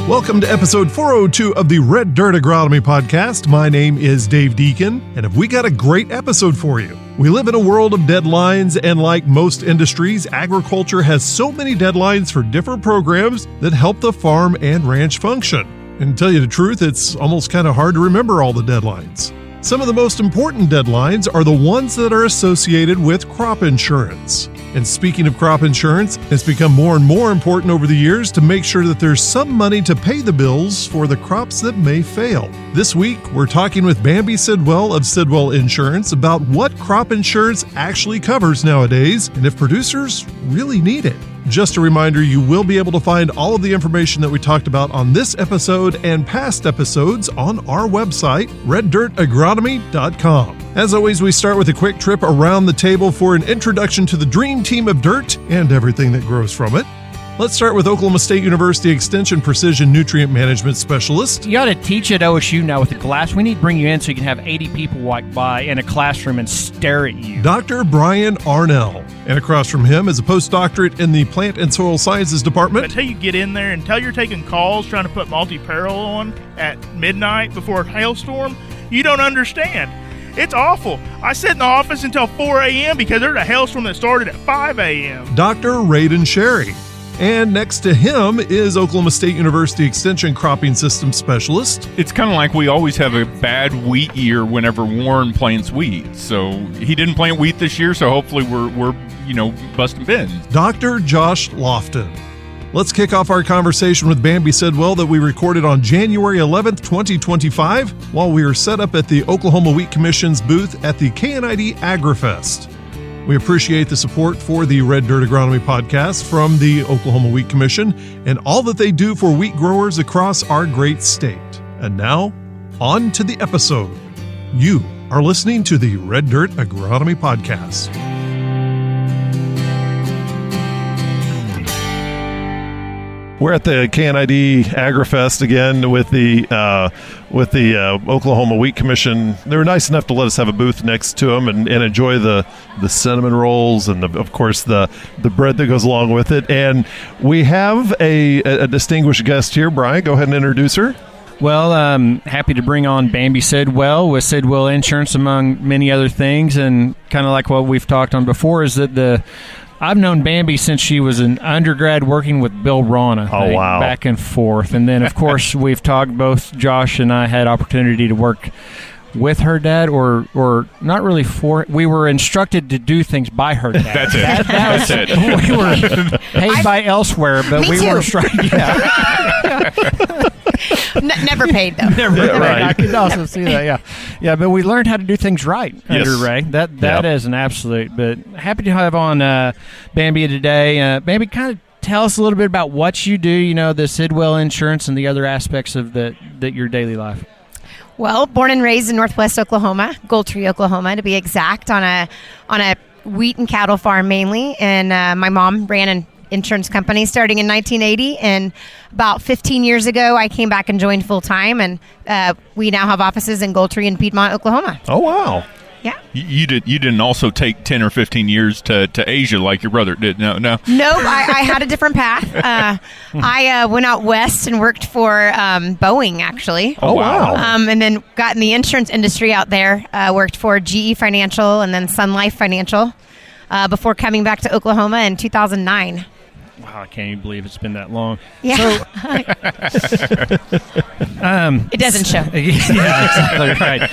Welcome to episode 402 of the Red Dirt Agronomy Podcast. My name is Dave Deacon, and have we got a great episode for you. We live in a world of deadlines, and like most industries, agriculture has so many deadlines for different programs that help the farm and ranch function. And to tell you the truth, it's almost kind of hard to remember all the deadlines. Some of the most important deadlines are the ones that are associated with crop insurance. And speaking of crop insurance, it's become more and more important over the years to make sure that there's some money to pay the bills for the crops that may fail. This week, we're talking with Bambi Sidwell of Sidwell Insurance about what crop insurance actually covers nowadays and if producers really need it. Just a reminder, you will be able to find all of the information that we talked about on this episode and past episodes on our website, reddirtagronomy.com. As always, we start with a quick trip around the table for an introduction to the dream team of dirt and everything that grows from it. Let's start with Oklahoma State University Extension Precision Nutrient Management Specialist. You ought to teach at OSU now with the glass. We need to bring you in so you can have 80 people walk by in a classroom and stare at you. Dr. Brian Arnell. And across from him is a postdoctorate in the Plant and Soil Sciences Department. Until you get in there, until you're taking calls trying to put multi-peril on at midnight before a hailstorm, you don't understand. It's awful. I sit in the office until 4 a.m. because there's a hailstorm that started at 5 a.m. Dr. Radon Sherry. And next to him is Oklahoma State University Extension Cropping System Specialist. It's kind of like we always have a bad wheat year whenever Warren plants wheat. So he didn't plant wheat this year, so hopefully we're busting bins. Dr. Josh Lofton. Let's kick off our conversation with Bambi Sidwell that we recorded on January 11th, 2025, while we were set up at the Oklahoma Wheat Commission's booth at the KNID AgriFest. We appreciate the support for the Red Dirt Agronomy Podcast from the Oklahoma Wheat Commission and all that they do for wheat growers across our great state. And now, on to the episode. You are listening to the Red Dirt Agronomy Podcast. We're at the KNID AgriFest again with the Oklahoma Wheat Commission. They were nice enough to let us have a booth next to them and enjoy the cinnamon rolls and, of course, the bread that goes along with it. And we have a distinguished guest here. Brian, go ahead and introduce her. Well, happy to bring on Bambi Sidwell with Sidwell Insurance, among many other things. And kind of like what we've talked on before is that I've known Bambi since she was an undergrad working with Bill Ron, I think, back and forth. And then, of course, we've talked, both Josh and I had opportunity to work with her dad, or not really for. We were instructed to do things by her dad. That's it. We were paid by elsewhere, but we were instructed. Yeah. Never paid, though. Never paid. Right. I could also see that, yeah. But we learned how to do things right under Ray. That is an absolute. But happy to have on Bambi today. Bambi, kind of tell us a little bit about what you do, the Sidwell Insurance and the other aspects of your daily life. Well, born and raised in Northwest Oklahoma, Goldtree, Oklahoma, to be exact, on a wheat and cattle farm mainly. And my mom ran an insurance company starting in 1980, and about 15 years ago I came back and joined full time, and we now have offices in Goldtree and Piedmont, Oklahoma. Oh wow. Yeah. You didn't also take 10 or 15 years to Asia like your brother did. No. Nope, I had a different path. I went out west and worked for Boeing, actually. Oh wow. And then got in the insurance industry out there. Worked for GE Financial and then Sun Life Financial before coming back to Oklahoma in 2009. Wow, I can't even believe it's been that long. Yeah. So, it doesn't show. Yeah, exactly right.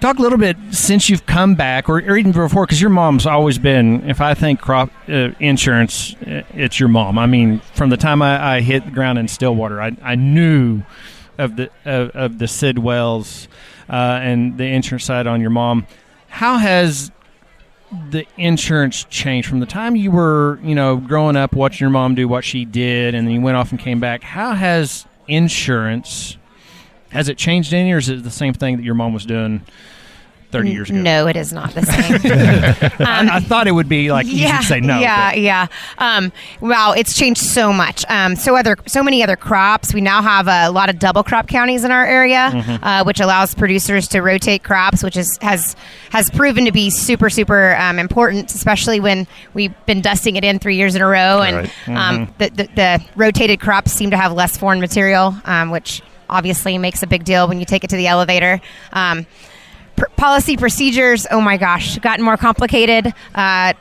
Talk a little bit since you've come back, or even before, because your mom's always been, if I think crop insurance, it's your mom. I mean, from the time I hit the ground in Stillwater, I knew of the Sidwells and the insurance side on your mom. How has the insurance changed from the time you were, growing up, watching your mom do what she did, and then you went off and came back? How has insurance, has it changed any, or is it the same thing that your mom was doing 30 years ago? No, it is not the same. I thought it would be like easy to say no. Yeah. Wow, it's changed so much. So many other crops. We now have a lot of double crop counties in our area, which allows producers to rotate crops, which has proven to be super important, especially when we've been dusting it in 3 years in a row, and the rotated crops seem to have less foreign material, which obviously makes a big deal when you take it to the elevator. Policy procedures, oh my gosh, gotten more complicated.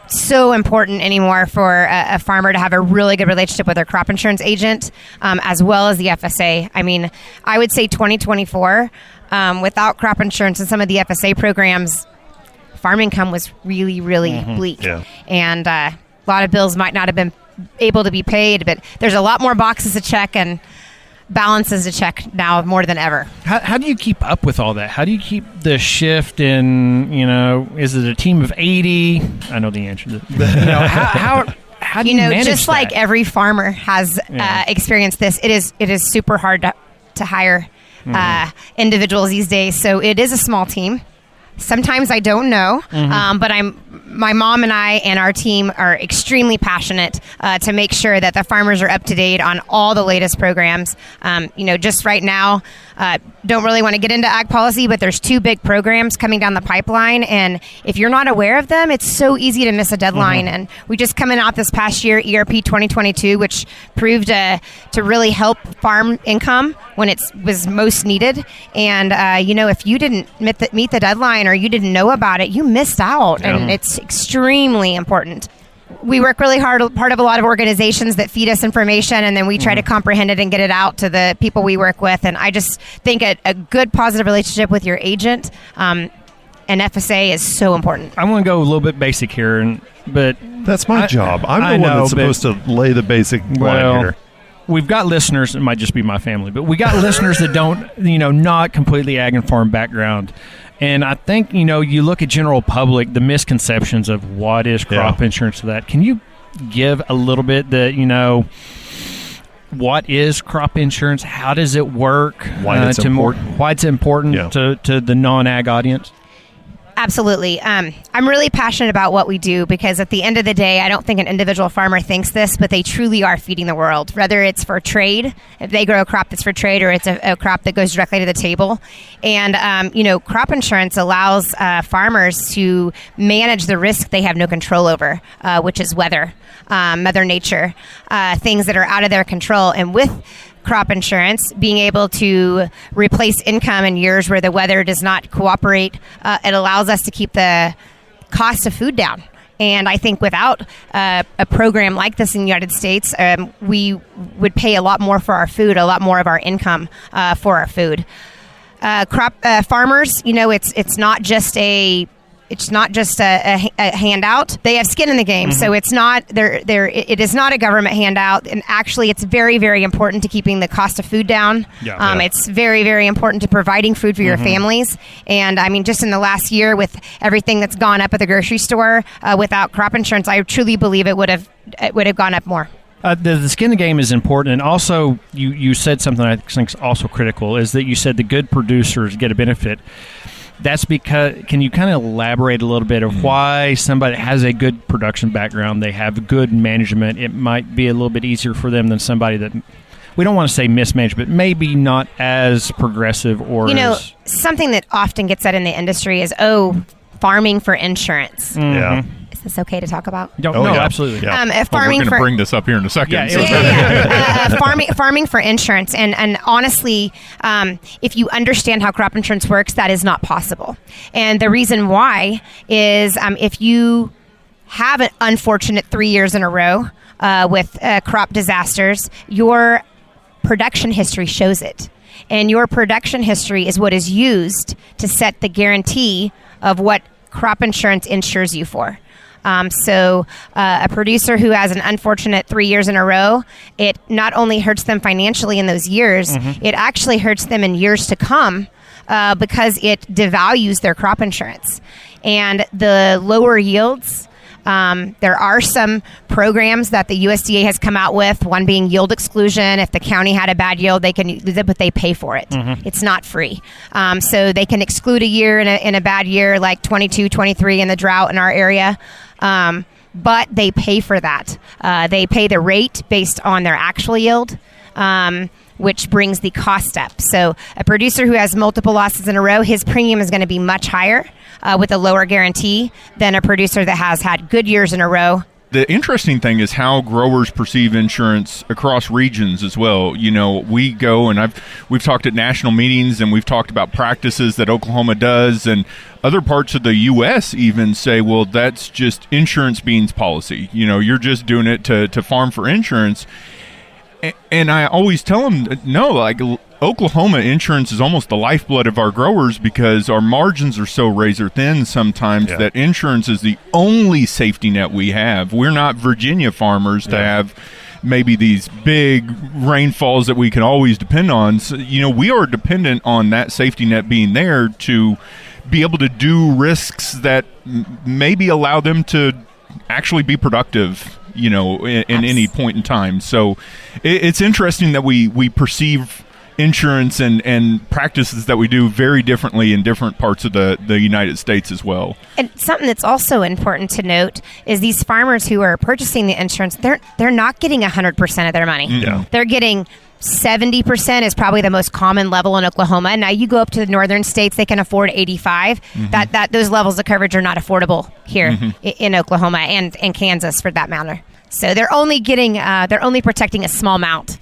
So important anymore for a farmer to have a really good relationship with their crop insurance agent, as well as the FSA. I mean, I would say 2024, without crop insurance and some of the FSA programs, farm income was really bleak. Yeah. And a lot of bills might not have been able to be paid, but there's a lot more boxes to check and balances to check now more than ever. How do you keep up with all that? How do you keep the shift in, is it a team of 80? I know the answer to that. How do you manage just that? like every farmer has experienced this, it is super hard to hire individuals these days. So it is a small team. Sometimes I don't know, but my mom and I and our team are extremely passionate to make sure that the farmers are up to date on all the latest programs. Just right now, don't really want to get into ag policy, but there's 2 big programs coming down the pipeline, and if you're not aware of them, it's so easy to miss a deadline. And we just coming out this past year, ERP 2022, which proved to really help farm income when it was most needed. And if you didn't meet the deadline or you didn't know about it, you missed out, and it's extremely important. We work really hard, part of a lot of organizations that feed us information, and then we try to comprehend it and get it out to the people we work with. And I just think a good, positive relationship with your agent and FSA is so important. I want to go a little bit basic here, but that's my job. I'm the one that's supposed to lay the basic line here. We've got listeners, it might just be my family, but we got listeners that don't, not completely ag and farm background. And I think, you look at general public, the misconceptions of what is crop insurance to that. Can you give a little bit what is crop insurance? How does it work? Why it's important? Why it's important to the non-ag audience? Absolutely. I'm really passionate about what we do because at the end of the day, I don't think an individual farmer thinks this, but they truly are feeding the world, whether it's for trade, if they grow a crop that's for trade, or it's a crop that goes directly to the table. And, crop insurance allows farmers to manage the risk they have no control over, which is weather, Mother Nature, things that are out of their control. And with crop insurance, being able to replace income in years where the weather does not cooperate, it allows us to keep the cost of food down. And I think without a program like this in the United States, we would pay a lot more for our food, a lot more of our income for our food. Crop farmers, it's not just a handout. They have skin in the game, so it's not it is not a government handout. And actually, it's very, very important to keeping the cost of food down. It's very, very important to providing food for your families. And I mean, just in the last year, with everything that's gone up at the grocery store, without crop insurance, I truly believe it would have gone up more. The skin in the game is important, and also you said something I think is also critical, is that you said the good producers get a benefit. That's because, can you kind of elaborate a little bit of why somebody that has a good production background, they have good management, it might be a little bit easier for them than somebody that, we don't want to say mismanaged, but maybe not as progressive or something that often gets said in the industry is, farming for insurance. Yeah. Is this okay to talk about? No, absolutely. Yeah. Farming we're going to bring this up here in a second. Farming for insurance. And honestly, if you understand how crop insurance works, that is not possible. And the reason why is if you have an unfortunate 3 years in a row with crop disasters, your production history shows it. And your production history is what is used to set the guarantee of what crop insurance insures you for. So a producer who has an unfortunate 3 years in a row, it not only hurts them financially in those years, it actually hurts them in years to come because it devalues their crop insurance. And the lower yields There are some programs that the USDA has come out with, one being yield exclusion. If the county had a bad yield, they can use it, but they pay for it. It's not free. So they can exclude a year in a bad year, like 22, 23 in the drought in our area. But they pay for that. They pay the rate based on their actual yield, which brings the cost up. So a producer who has multiple losses in a row, his premium is going to be much higher with a lower guarantee than a producer that has had good years in a row. The interesting thing is how growers perceive insurance across regions as well. You know, we go and we've talked at national meetings and we've talked about practices that Oklahoma does, and other parts of the U.S. even say, well, that's just insurance means policy. You know, you're just doing it to farm for insurance. And I always tell them, no, like Oklahoma insurance is almost the lifeblood of our growers because our margins are so razor thin sometimes that insurance is the only safety net we have. We're not Virginia farmers to have maybe these big rainfalls that we can always depend on. So, you know, we are dependent on that safety net being there to be able to do risks that maybe allow them to actually be productive, you know, in any point in time. So it's interesting that we perceive insurance and practices that we do very differently in different parts of the United States as well. And something that's also important to note is these farmers who are purchasing the insurance, they're not getting 100% of their money. Yeah. They're getting 70% is probably the most common level in Oklahoma. Now you go up to the northern states, they can afford 85. That those levels of coverage are not affordable here in Oklahoma and Kansas for that matter. So they're only getting they're only protecting a small amount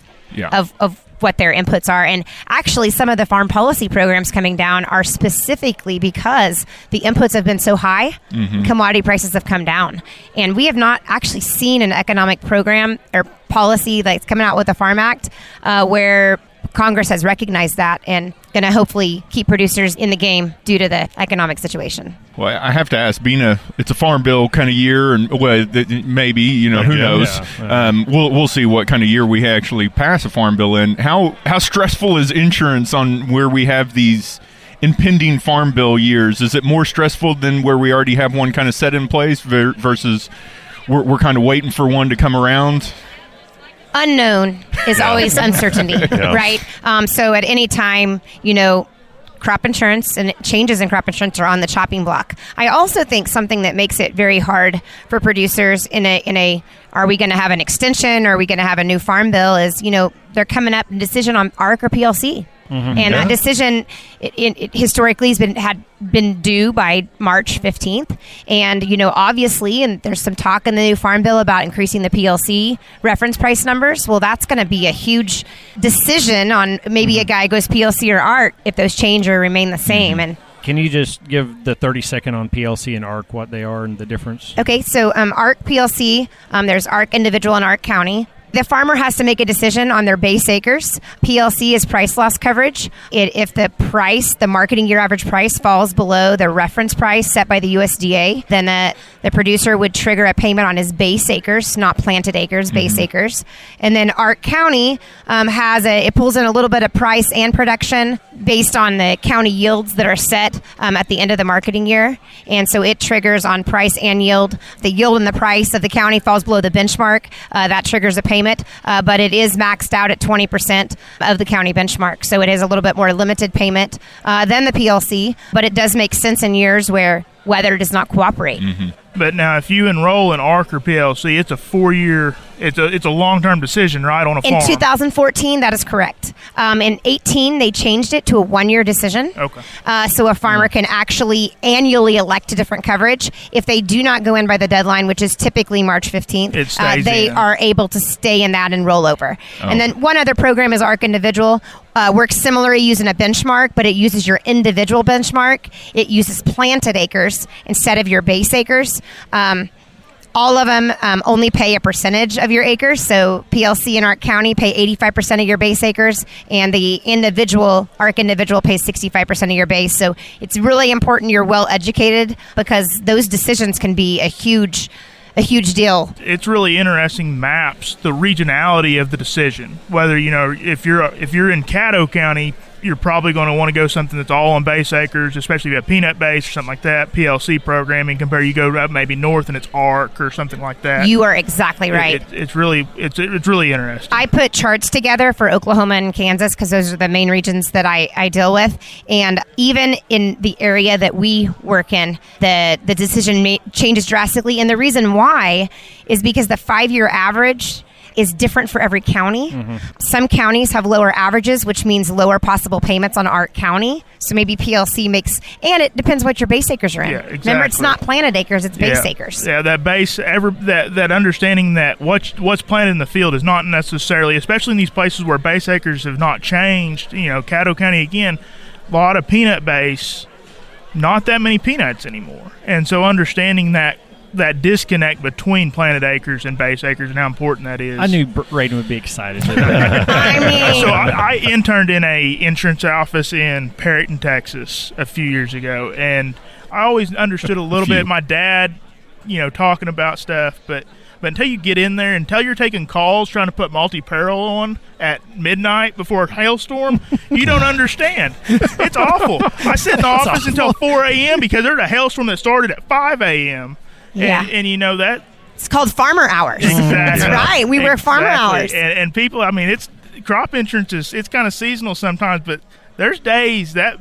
of what their inputs are. And actually some of the farm policy programs coming down are specifically because the inputs have been so high, commodity prices have come down. And we have not actually seen an economic program or policy that's coming out with the Farm Act where Congress has recognized that and going to hopefully keep producers in the game due to the economic situation. Well, I have to ask, it's a farm bill kind of year, and maybe, you know, who knows? We'll see what kind of year we actually pass a farm bill in. How stressful is insurance on where we have these impending farm bill years? Is it more stressful than where we already have one kind of set in place versus we're kind of waiting for one to come around? Unknown is always uncertainty, right? So at any time, you know, crop insurance and changes in crop insurance are on the chopping block. I also think something that makes it very hard for producers in a are we going to have an extension or are we going to have a new farm bill is, you know, they're coming up with a decision on ARC or PLC. And that decision it historically had been due by March 15th. And, you know, obviously, and there's some talk in the new farm bill about increasing the PLC reference price numbers. Well, that's going to be a huge decision on maybe a guy goes PLC or ARC if those change or remain the same. And can you just give the 30-second on PLC and ARC, what they are and the difference? Okay, so ARC PLC, there's ARC individual and ARC county. The farmer has to make a decision on their base acres. PLC is price loss coverage. If the price, the marketing year average price, falls below the reference price set by the USDA, then the producer would trigger a payment on his base acres, not planted acres, base acres. And then ARC County it pulls in a little bit of price and production based on the county yields that are set at the end of the marketing year. And so it triggers on price and yield. The yield and the price of the county falls below the benchmark. That triggers a payment. But it is maxed out at 20% of the county benchmark. So it is a little bit more limited payment than the PLC, but it does make sense in years where weather does not cooperate. But now, if you enroll in ARC or PLC, it's a 4-year, it's a long-term decision, right, on a farm? In 2014, that is correct. In 18, they changed it to a 1-year decision. Okay. So a farmer can actually annually elect a different coverage. If they do not go in by the deadline, which is typically March 15th, they are able to stay in that and roll over. And then one other program is ARC Individual. Works similarly using a benchmark, but it uses your individual benchmark. It uses planted acres instead of your base acres. All of them only pay a percentage of your acres. So PLC and ARC County pay 85% of your base acres, and the ARC individual pays 65% of your base. So it's really important you're well educated because those decisions can be a huge deal. It's really interesting maps the regionality of the decision. Whether, you know, if you're in Caddo County, you're probably going to want to go something that's all on base acres, especially if you have peanut base or something like that, PLC programming, compare you go up maybe north and it's ARC or something like that. You are exactly right. It's really interesting. I put charts together for Oklahoma and Kansas because those are the main regions that I deal with. And even in the area that we work in, the decision changes drastically. And the reason why is because the 5-year average is different for every county. Some counties have lower averages, which means lower possible payments on ARC County. So maybe PLC makes, and it depends what your base acres are in. Yeah, exactly. Remember, it's not planted acres, it's base acres. Yeah, that base, that understanding that what's planted in the field is not necessarily, especially in these places where base acres have not changed. Caddo County, again, a lot of peanut base, not that many peanuts anymore. And so understanding that disconnect between planted acres and base acres and how important that is. I knew Raiden would be excited. I interned in a insurance office in Perryton, Texas a few years ago, and I always understood a little bit my dad, talking about stuff, but until you get in there, until you're taking calls trying to put multi-peril on at midnight before a hailstorm, you don't understand. It's awful. I sit in the office until 4 a.m. because there's a hailstorm that started at 5 a.m. Yeah. And that it's called farmer hours. Exactly. That's right. We work farmer hours. And people, it's crop insurance it's kind of seasonal sometimes, but there's days that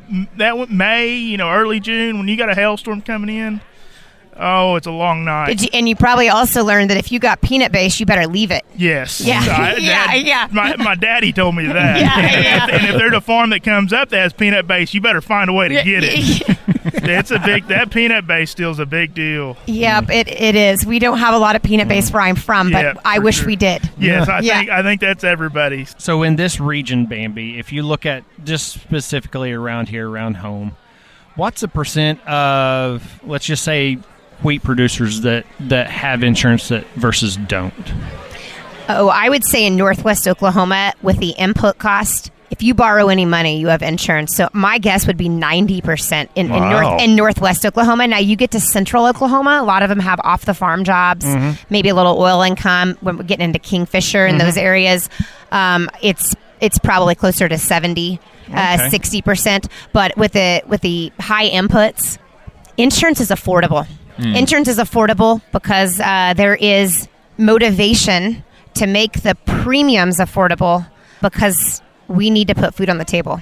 May, early June when you got a hailstorm coming in. Oh, it's a long night. And you probably also learned that if you got peanut base, you better leave it. Yes. Yeah. Yeah. My daddy told me that. And if there's a farm that comes up that has peanut base, you better find a way to get it. That peanut base still is a big deal. Yep, it is. We don't have a lot of peanut base where I'm from, but I wish we did. Yes, I think that's everybody. So in this region, Bambi, if you look at just specifically around here, around home, what's the percent of, let's just say, wheat producers that have insurance versus don't? Oh, I would say in Northwest Oklahoma, with the input cost, if you borrow any money, you have insurance. So my guess would be 90% in Northwest Oklahoma. Now you get to Central Oklahoma, a lot of them have off the farm jobs, maybe a little oil income. When we're getting into Kingfisher and those areas, it's probably closer to 70, 60%. But with the high inputs, insurance is affordable. Insurance is affordable because there is motivation to make the premiums affordable because we need to put food on the table.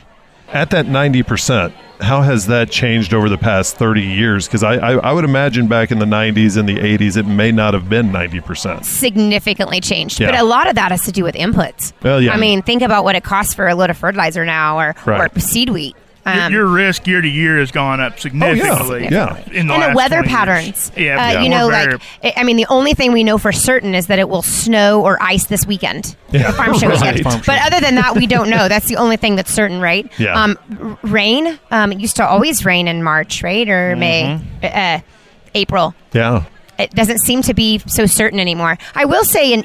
At that 90%, how has that changed over the past 30 years? Because I would imagine back in the 90s and the 80s, it may not have been 90%. Significantly changed. Yeah. But a lot of that has to do with inputs. Well, yeah. Think about what it costs for a load of fertilizer now or seed wheat. Your risk year to year has gone up significantly. In the and last the weather 20 patterns. Years. The only thing we know for certain is that it will snow or ice this weekend. Yeah. Farm show weekend. Farm show. But other than that, we don't know. That's the only thing that's certain, right? Yeah. Rain. It used to always rain in March, right? Or May, April. Yeah. It doesn't seem to be so certain anymore. I will say,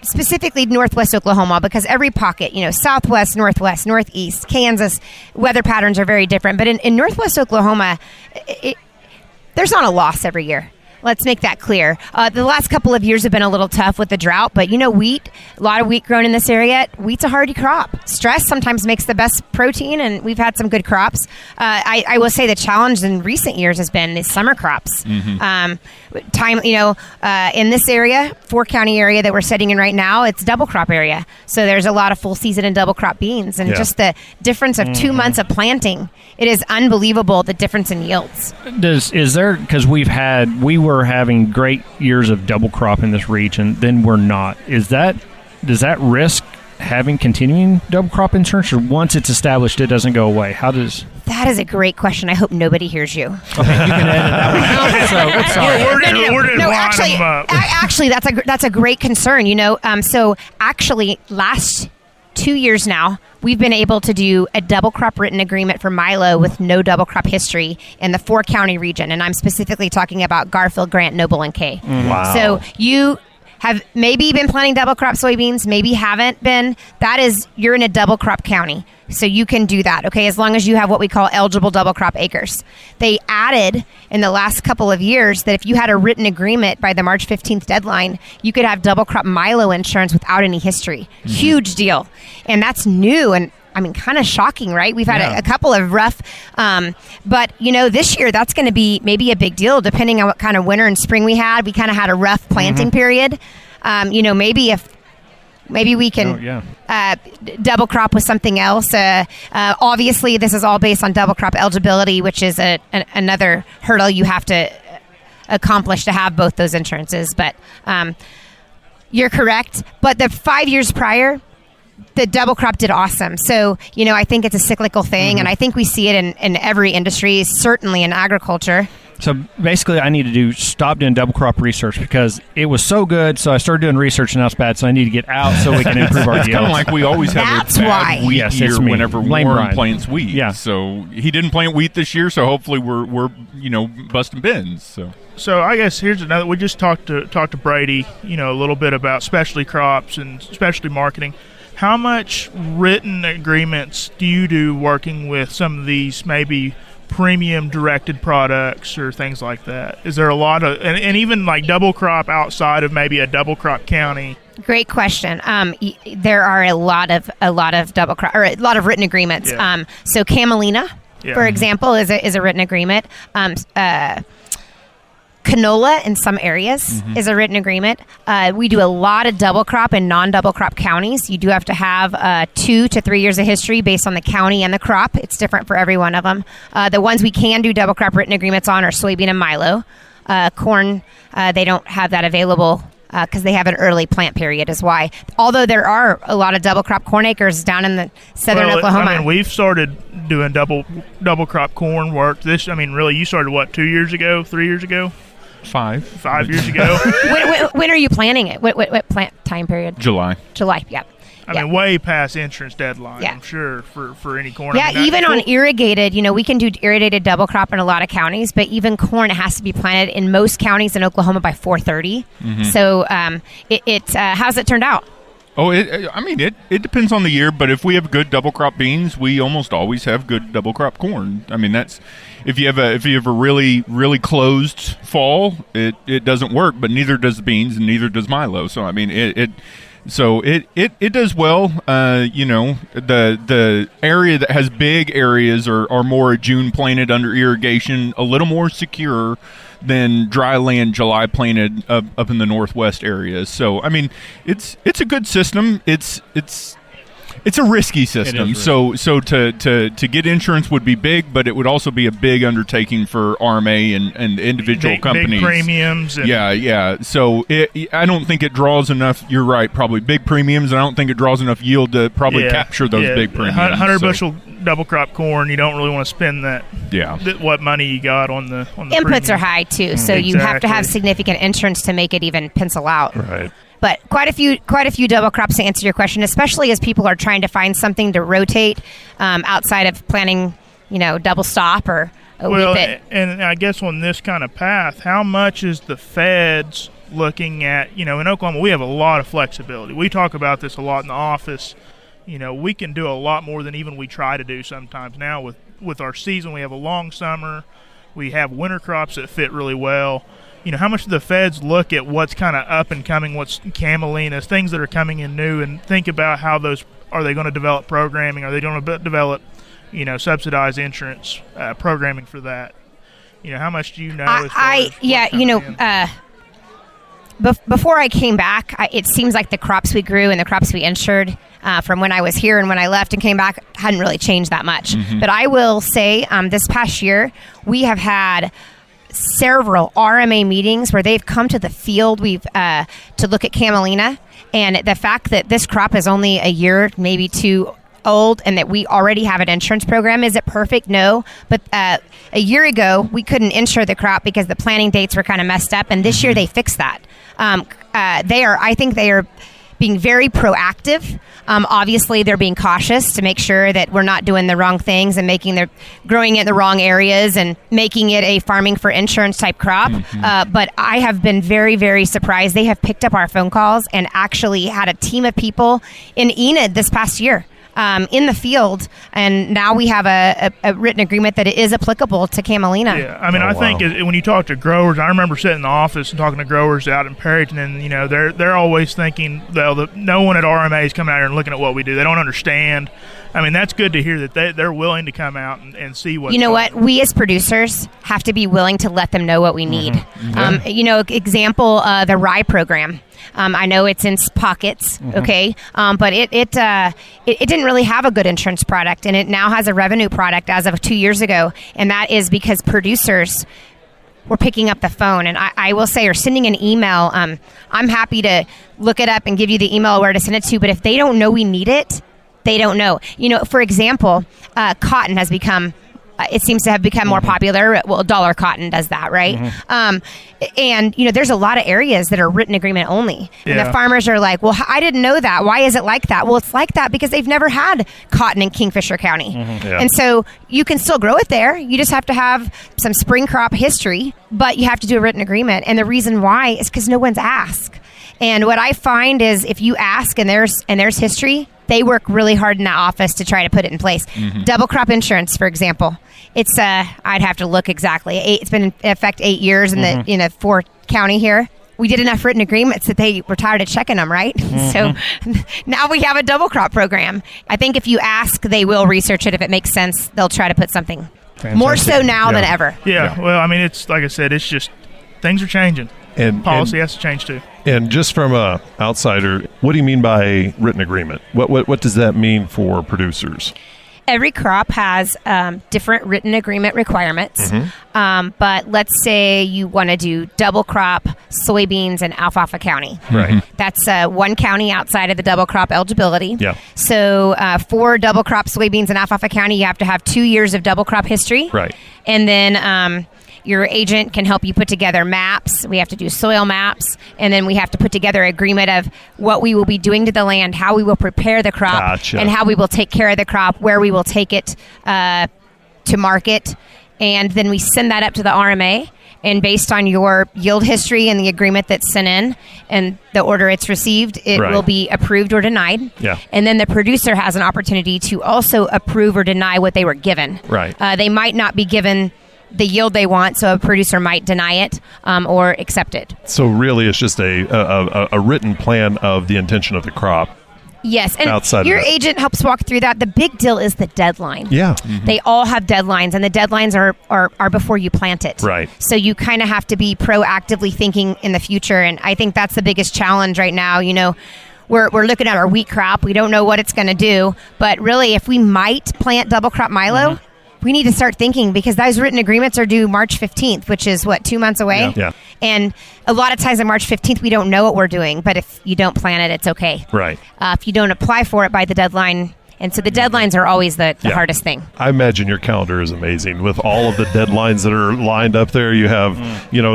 specifically Northwest Oklahoma, because every pocket, Southwest, Northwest, Northeast, Kansas, weather patterns are very different. But in Northwest Oklahoma, there's not a loss every year. Let's make that clear. The last couple of years have been a little tough with the drought, but wheat, a lot of wheat grown in this area. Wheat's a hardy crop. Stress sometimes makes the best protein, and we've had some good crops. I will say the challenge in recent years has been the summer crops. In this area, 4-county area that we're sitting in right now, it's double crop area. So there's a lot of full season and double crop beans, and just the difference of 2 months of planting. It is unbelievable, the difference in yields. Because we were having great years of double crop in this region, then we're not. Does that risk having continuing double crop insurance, or once it's established, it doesn't go away? That is a great question. I hope nobody hears you. Okay, you can edit that one. Actually, that's a great concern. So actually, last 2 years now, we've been able to do a double crop written agreement for milo with no double crop history in the 4-county region. And I'm specifically talking about Garfield, Grant, Noble, and Kay. Wow. So you have maybe been planting double crop soybeans, maybe haven't been. You're in a double crop county. So you can do that, okay, as long as you have what we call eligible double crop acres. They added in the last couple of years that if you had a written agreement by the March 15th deadline, you could have double crop milo insurance without any history. Huge deal. And that's new. And kind of shocking, right? We've had a couple of rough, but this year that's going to be maybe a big deal depending on what kind of winter and spring we had. We kind of had a rough planting period. Maybe we can double crop with something else. Obviously, this is all based on double crop eligibility, which is another hurdle you have to accomplish to have both those insurances. But you're correct. But the 5 years prior, the double crop did awesome. So, I think it's a cyclical thing, and I think we see it in every industry, certainly in agriculture. So basically, I need to stop doing double crop research because it was so good. So I started doing research and now it's bad. So I need to get out so we can improve our It's yields. kind of like we always have That's a bad why. wheat Yes, year it's me. whenever Blame Warren Brian. plants wheat. Yeah. So he didn't plant wheat this year. So hopefully we're busting bins. So I guess here's another. We just talked to Brady, a little bit about specialty crops and specialty marketing. How much written agreements do you do working with some of these maybe premium directed products or things like that? Is there a lot of and even like double crop outside of maybe a double crop county? Great question. There are a lot of double crop or a lot of written agreements. Yeah. So camelina, Yeah. for example, is a written agreement. Canola in some areas is a written agreement. We do a lot of double crop in non-double crop counties. You do have to have 2 to 3 years of history based on the county and the crop. It's different for every one of them. The ones we can do double crop written agreements on are soybean and milo. Corn, they don't have that available because they have an early plant period is why. Although there are a lot of double crop corn acres down in the southern Oklahoma. We've started doing double crop corn work. Really, you started what, 2 years ago, 3 years ago? 5 years ago. when are you planting it? What plant time period? July. July, yeah. Way past insurance deadline, Yeah. I'm sure, for any corn. Yeah, even on irrigated, we can do irrigated double crop in a lot of counties, but even corn, it has to be planted in most counties in Oklahoma by 4:30. So how's it turned out? Oh, it depends on the year, but if we have good double crop beans, we almost always have good double crop corn. That's if you have a really really closed fall, it doesn't work, but neither does the beans and neither does milo. So it does well. The area that has big areas are more June planted under irrigation, a little more secure than dry land July planted up in the northwest areas. So it's a good system. It's a risky system. So to get insurance would be big, but it would also be a big undertaking for RMA and individual companies. Big premiums. Yeah. So I don't think it draws enough. You're right, probably big premiums, and I don't think it draws enough yield to probably capture those big premiums. 100 bushel double crop corn, you don't really want to spend that. Yeah. What money you got on the inputs premium. are high too, so you have to have significant insurance to make it even pencil out. Right. But quite a few double crops to answer your question, especially as people are trying to find something to rotate outside of planting, double stop or a wheat bit. And I guess on this kind of path, how much is the feds looking at? In Oklahoma, we have a lot of flexibility. We talk about this a lot in the office. We can do a lot more than even we try to do sometimes now with our season. We have a long summer. We have winter crops that fit really well. How much do the feds look at what's kind of up and coming, what's camelinas, things that are coming in new, and think about how those are they going to develop programming? Are they going to develop, subsidized insurance programming for that? How much do you know? Before I came back, it seems like the crops we grew and the crops we insured from when I was here and when I left and came back hadn't really changed that much. But I will say this past year, we have had several RMA meetings where they've come to the field to look at camelina, and the fact that this crop is only a year, maybe 2 old, and that we already have an insurance program. Is it perfect? No. But a year ago, we couldn't insure the crop because the planting dates were kind of messed up, and this year they fixed that. I think they are being very proactive. Obviously, they're being cautious to make sure that we're not doing the wrong things and growing it in the wrong areas and making it a farming for insurance type crop. But I have been very, very surprised. They have picked up our phone calls and actually had a team of people in Enid this past year in the field, and now we have a written agreement that it is applicable to camelina. Yeah, I mean, I think when you talk to growers, I remember sitting in the office and talking to growers out in Perryton, and they're always thinking, no one at RMA is coming out here and looking at what we do. They don't understand. I mean, that's good to hear that they're willing to come out and see what. What? We as producers have to be willing to let them know what we need. Example, the rye program. I know it's in pockets, okay, but it didn't really have a good insurance product, and it now has a revenue product as of 2 years ago, and that is because producers were picking up the phone, and I will say, or sending an email. I'm happy to look it up and give you the email where to send it to, but if they don't know we need it, they don't know. For example, cotton has become, it seems to have become more popular. Well, dollar cotton does that, right? And there's a lot of areas that are written agreement only. And the farmers are like, well, I didn't know that. Why is it like that? Well, it's like that because they've never had cotton in Kingfisher County. And so you can still grow it there. You just have to have some spring crop history, but you have to do a written agreement. And the reason why is because no one's asked. And what I find is if you ask and there's history, they work really hard in that office to try to put it in place. Double crop insurance, for example. It's I'd have to look exactly. It's been in effect 8 years in the Fort County here. We did enough written agreements that they were tired of checking them, right? So now we have a double crop program. I think if you ask, they will research it. If it makes sense, they'll try to put something. Fantastic. More so now than ever. Yeah. Well, I mean, it's like I said, it's just things are changing. And policy has to change too. And just from a outsider, what do you mean by written agreement? What does that mean for producers? Every crop has different written agreement requirements. But let's say you want to do double crop soybeans in Alfalfa County. Right. That's one county outside of the double crop eligibility. Yeah. So for double crop soybeans in Alfalfa County, you have to have 2 years of double crop history. Right. And then your agent can help you put together maps. We have to do soil maps, and then we have to put together an agreement of what we will be doing to the land, how we will prepare the crop, and how we will take care of the crop, where we will take it to market. And then we send that up to the RMA, and based on your yield history and the agreement that's sent in and the order it's received, it will be approved or denied. Yeah. And then the producer has an opportunity to also approve or deny what they were given. Right. They might not be given the yield they want, so a producer might deny it or accept it. So really it's just a written plan of the intention of the crop. Yes, and your agent helps walk through that. The big deal is the deadline. Yeah. They all have deadlines, and the deadlines are before you plant it. Right. So you kind of have to be proactively thinking in the future, and I think that's the biggest challenge right now. We're looking at our wheat crop. We don't know what it's going to do, but really if we might plant double crop milo, we need to start thinking, because those written agreements are due March 15th, which is 2 months away? Yeah. And a lot of times on March 15th, we don't know what we're doing, but if you don't plan it, it's okay. Right. If you don't apply for it by the deadline, and so the deadlines are always the hardest thing. I imagine your calendar is amazing with all of the deadlines that are lined up there. You have,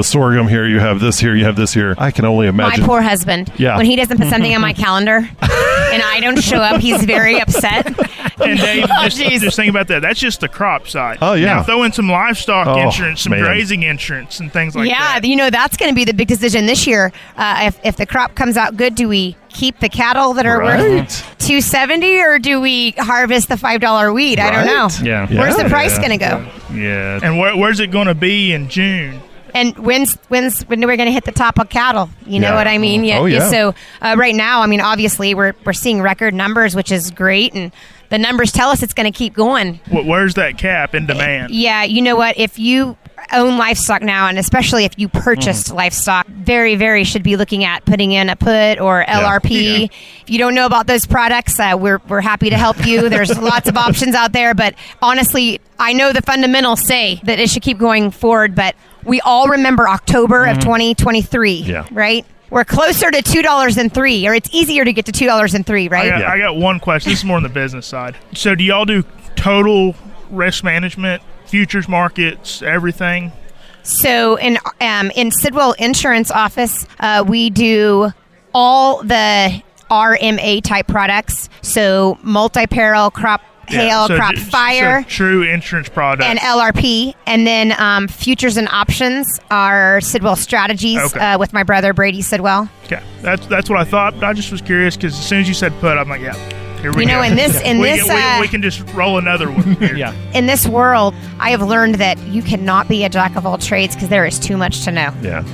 sorghum here, you have this here, you have this here. I can only imagine. My poor husband. Yeah. When he doesn't put something on my calendar and I don't show up, he's very upset. And Dave, just think about that. That's just the crop side. Oh, yeah. Now throw in some livestock insurance, some grazing insurance, and things like that. Yeah, that's going to be the big decision this year. If the crop comes out good, do we keep the cattle that are worth $270, or do we harvest the $5 wheat? I don't know. Yeah. Where's the price going to go? Yeah. And where's it going to be in June? And when we're going to hit the top of cattle? You know what I mean? Oh, yeah. So right now, I mean, obviously we're seeing record numbers, which is great, and the numbers tell us it's going to keep going. Where's that cap in demand? Yeah, you know what? If you own livestock now, and especially if you purchased livestock, very, very should be looking at putting in a put or LRP. Yeah. If you don't know about those products, we're happy to help you. There's lots of options out there, but honestly, I know the fundamentals say that it should keep going forward, but we all remember October of 2023, right? We're closer to $2.03, or it's easier to get to $2.03, right? I got one question. This is more on the business side. So do y'all do total risk management, futures markets, everything? So in Sidwell Insurance Office, we do all the RMA type products. So multi-peril, crop hail, crop fire. So true insurance product. And LRP. And then futures and options are Sidwell Strategies with my brother Brady Sidwell. Okay. That's what I thought. But I just was curious because as soon as you said put, I'm like, yeah. Here we You know, go. We can just roll another one. Here. Yeah. In this world, I have learned that you cannot be a jack of all trades because there is too much to know. Yeah.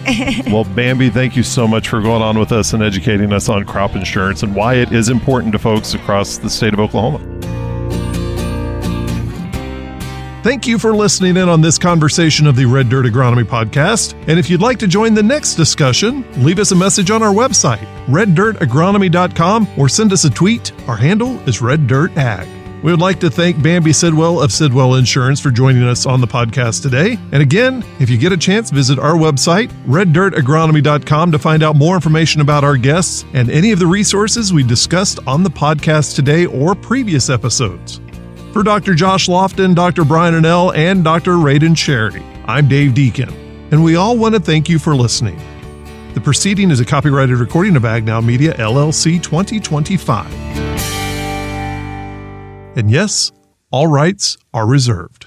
Well, Bambi, thank you so much for going on with us and educating us on crop insurance and why it is important to folks across the state of Oklahoma. Thank you for listening in on this conversation of the Red Dirt Agronomy Podcast. And if you'd like to join the next discussion, leave us a message on our website, reddirtagronomy.com, or send us a tweet. Our handle is reddirtag. We would like to thank Bambi Sidwell of Sidwell Insurance for joining us on the podcast today. And again, if you get a chance, visit our website, reddirtagronomy.com, to find out more information about our guests and any of the resources we discussed on the podcast today or previous episodes. For Dr. Josh Lofton, Dr. Brian Annell, and Dr. Radon Charity, I'm Dave Deacon, and we all want to thank you for listening. The proceeding is a copyrighted recording of Agnow Media, LLC 2025. And yes, all rights are reserved.